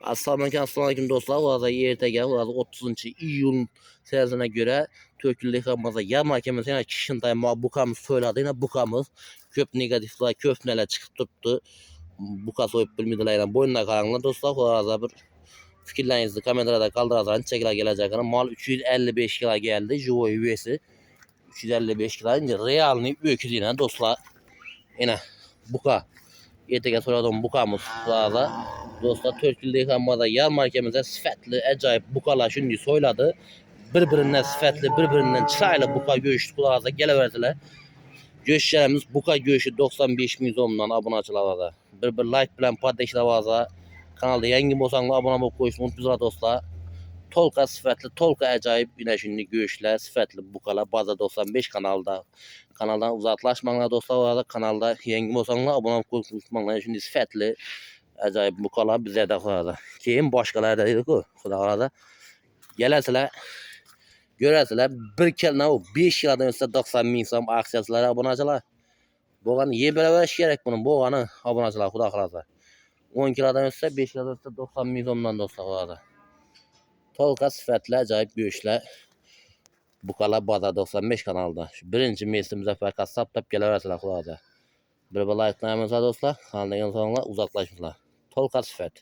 Assalamualaikum dostlar. Bu arada ertege, bu arada 30. iyun sezona göre Tökülü Hamaz'a yer mahkemesi yine kişintay bukamız söyledi. Yine bukamız köp negatifler, köfneler çıkıp tuttu. Buka soyup bilmediler. Boynuna karanlığı dostlar. Bu arada bir fikirlerinizi kamerada kaldırarsanız çekiler gelecek. Mal 355 kilo geldi. Joy üyesi 355 kilo. Realini öküzüyle dostlar. Yine buka. Ertege soradım bukamız sırada. Dostlar Türkçülük yıkanmada yer mahkemede sıfatlı acayip bukalar şimdi soyladı. Birbirinden sıfatlı, birbirinden çırayla buka göğüştü kulağıza geleverdiler. Göğüşlerimiz buka göğüşü 95 milyondan abone açılardı. Bir like bilen paylaşlar varsa kanalda yeni olsanlar abone olup koysun unutmayın dostlar. Tolka sıfatlı, tolka acayip yine şimdi göğüşler sıfatlı bukalar bazı 95 kanaldan uzaklaşmanlar dostlar vardı. Kanalda yeni olsanlar abone olup koysun unutmayın şimdi sıfatlı. Acayip bu kala bize de koyardı. Keyin başkaları da dedik o. Xudolarda gelerseler görerseler bir kelne o 5 yıldan önce 90 bin so'm aksiyasılara abunacılar. Boğanı ye beraber iş gerek bunun. Boğanı abunacılar Xudolarda. 10 kilodan önce 5 yıldan önce 90 bin so'mdan dostlar Xudolarda. Tolka sıfatlı acayip bir işler. Bu kala Baza 95 kanalda. Şu birinci mevsimimize fakat saptap geleverseler Xudolarda. Bir like'larımıza dostlar. Kanalda yanı sonuna uzaklaşmışlar. Tolka sıfat.